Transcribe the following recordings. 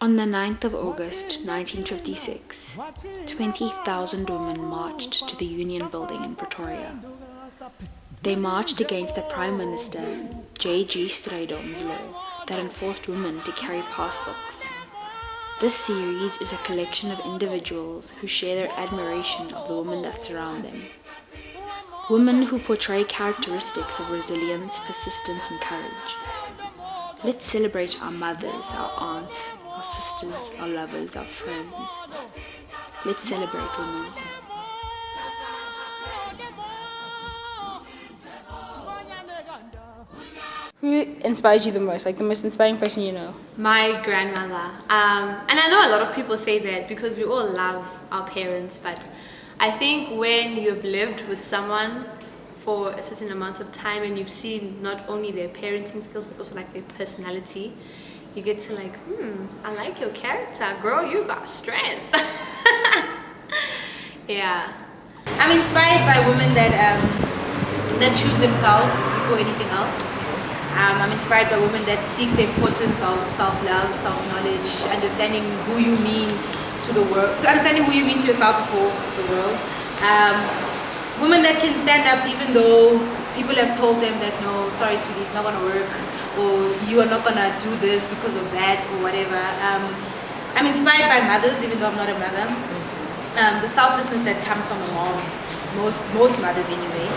On the 9th of August 1956, 20,000 women marched to the Union Building in Pretoria. They marched against the Prime Minister J.G. Strijdom's law that enforced women to carry passbooks. This series is a collection of individuals who share their admiration of the women that surround them. Women who portray characteristics of resilience, persistence, and courage. Let's celebrate our mothers, our aunts, our sisters, our lovers, our friends. Let's celebrate women. Who inspires you the most? Like the most inspiring person you know? My grandmother. And I know a lot of people say that because we all love our parents, but I think when you've lived with someone for a certain amount of time and you've seen not only their parenting skills but also like their personality, you get to like, I like your character, girl, you got strength. Yeah. I'm inspired by women that choose themselves before anything else. I'm inspired by women that seek the importance of self-love, self-knowledge, understanding who you mean to the world, understanding who you mean to yourself before the world. Women that can stand up even though people have told them that, no, sorry sweetie, it's not going to work, or you are not going to do this because of that, or whatever. I'm inspired by mothers, even though I'm not a mother. The selflessness that comes from a mom, most mothers anyway.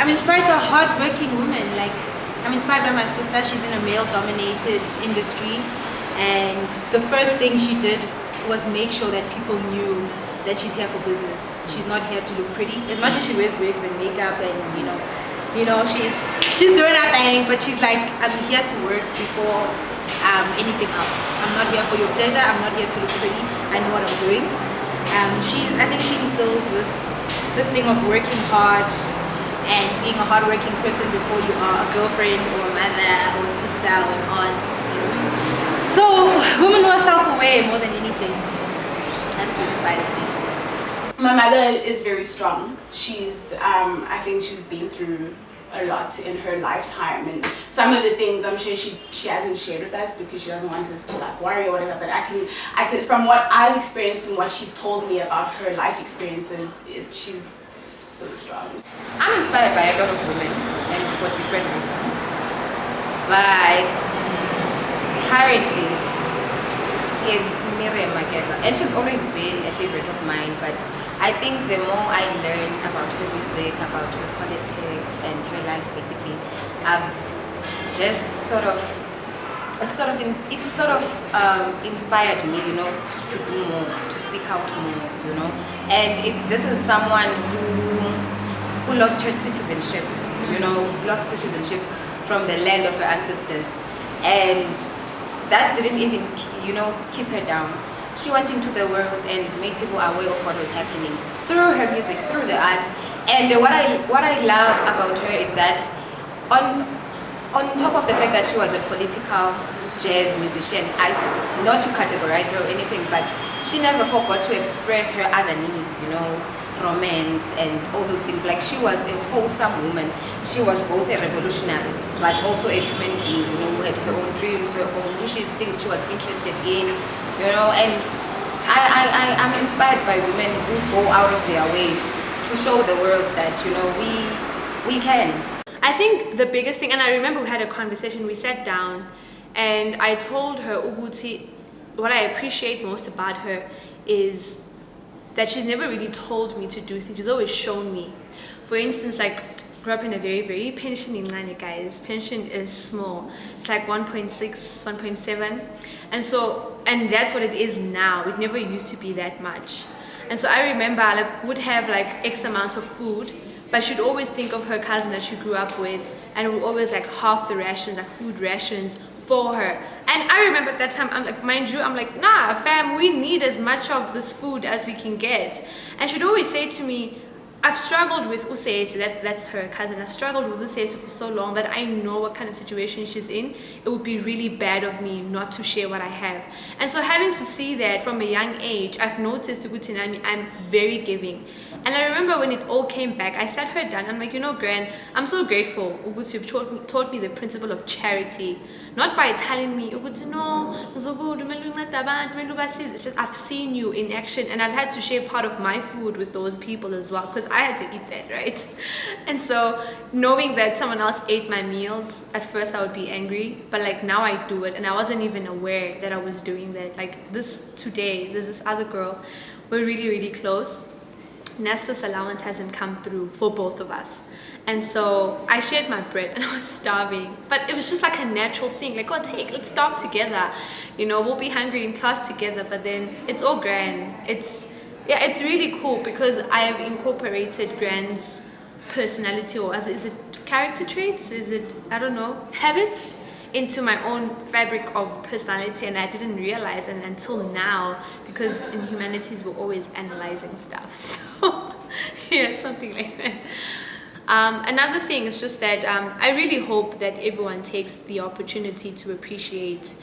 I'm inspired by hardworking women. Like, I'm inspired by my sister. She's in a male-dominated industry, and the first thing she did was make sure that people knew that she's here for business. She's not here to look pretty. As much as she wears wigs and makeup, and you know, she's doing her thing, but she's like, I'm here to work before anything else. I'm not here for your pleasure. I'm not here to look pretty. I know what I'm doing. I think she instilled this thing of working hard and being a hardworking person before you are a girlfriend or a mother or a sister or an aunt. So women who are self-aware more than anything. That's what inspires me. My mother is very strong. She's, I think she's been through a lot in her lifetime, and some of the things I'm sure she hasn't shared with us because she doesn't want us to like worry or whatever. But I can from what I've experienced and what she's told me about her life experiences, she's so strong. I'm inspired by a lot of women, and for different reasons. But currently, it's Miriam Makeba, and she's always been a favorite of mine. But I think the more I learn about her music, about her politics, and her life, basically, I've just inspired me, to do more, to speak out more, And this is someone who lost her citizenship, lost citizenship from the land of her ancestors, and that didn't even, keep her down. She went into the world and made people aware of what was happening through her music, through the arts. And what I love about her is that on top of the fact that she was a political jazz musician, not to categorize her or anything, but she never forgot to express her other needs, romance and all those things. Like, she was a wholesome woman. She was both a revolutionary but also a human being, who had her own dreams, her own wishes, things she was interested in, and I'm inspired by women who go out of their way to show the world that, we can. I think the biggest thing, and I remember we had a conversation, we sat down and I told her, Uguti, what I appreciate most about her is that she's never really told me to do things. She's always shown me. For instance, like, grew up in a very, very pension in Ghana, guys. Pension is small. It's like 1.6, 1.7. And that's what it is now. It never used to be that much. And so I remember I would have like X amount of food, but she'd always think of her cousin that she grew up with, and it would always like half the rations, like food rations for her. And I remember at that time, I'm like, mind you, I'm like, nah, fam, we need as much of this food as we can get. And she'd always say to me, I've struggled with Usese, that's her cousin. I've struggled with Usese for so long that I know what kind of situation she's in. It would be really bad of me not to share what I have. And so having to see that from a young age, I've noticed Ukuthi I'm very giving. And I remember when it all came back, I sat her down. I'm like, Gran, I'm so grateful Ukuthi you've taught me the principle of charity. Not by telling me, Ukuthi no, it's just I've seen you in action, and I've had to share part of my food with those people as well, because I had to eat that, right? And so knowing that someone else ate my meals, at first I would be angry, but like now I do it, and I wasn't even aware that I was doing that. Like there's this other girl, we're really, really close. NSFAS allowance hasn't come through for both of us. And so I shared my bread and I was starving. But it was just like a natural thing. Like, let's starve together. We'll be hungry in class together, but then it's all Gran. It's really cool because I have incorporated Gran's personality, or is it character traits? Is it, I don't know, habits? Into my own fabric of personality, and I didn't realize it until now, because in humanities we're always analyzing stuff. So yeah, something like that. Another thing is just that I really hope that everyone takes the opportunity to appreciate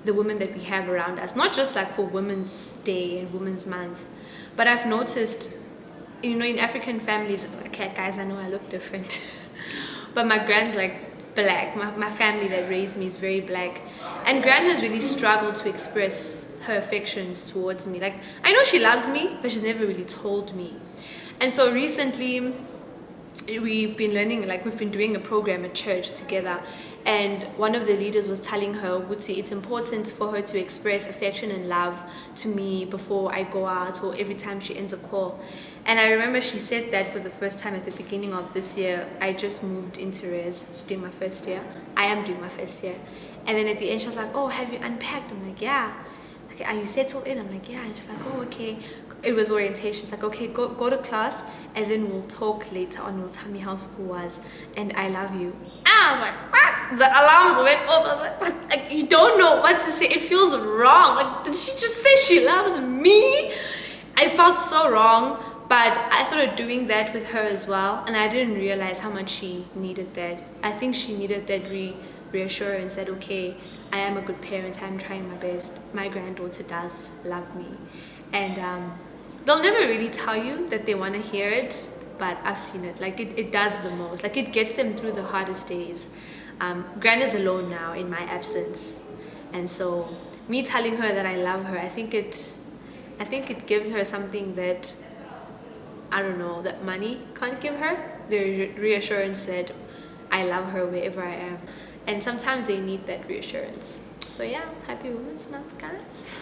the women that we have around us, not just like for Women's Day and Women's Month, but I've noticed, in African families, okay guys, I know I look different, but my Gran's like black. My family that raised me is very black, and Gran has really struggled to express her affections towards me. Like, I know she loves me, but she's never really told me. And so recently we've been learning, like we've been doing a program at church together, and one of the leaders was telling her, Wuti, it's important for her to express affection and love to me before I go out or every time she ends a call. And I remember she said that for the first time at the beginning of this year. I just moved into res, I was doing my first year. I am doing my first year. And then at the end she was like, oh, have you unpacked? I'm like, yeah. Like, are you settled in? I'm like, yeah. And she's like, oh, okay. It was orientation. It's like, okay, go to class, and then we'll talk later on. You'll tell me how school was, and I love you. And I was like, what? The alarms went off. I was like, what? Like, you don't know what to say. It feels wrong. Like, did she just say she loves me? I felt so wrong, but I started doing that with her as well, and I didn't realize how much she needed that. I think she needed that reassurance that, okay, I am a good parent. I'm trying my best. My granddaughter does love me. And they'll never really tell you that they want to hear it, but I've seen it. Like, it does the most. Like, it gets them through the hardest days. Gran is alone now in my absence, and so me telling her that I love her, I think it gives her something that, I don't know, that money can't give her. The reassurance that I love her wherever I am, and sometimes they need that reassurance. So yeah, happy Women's Month, guys.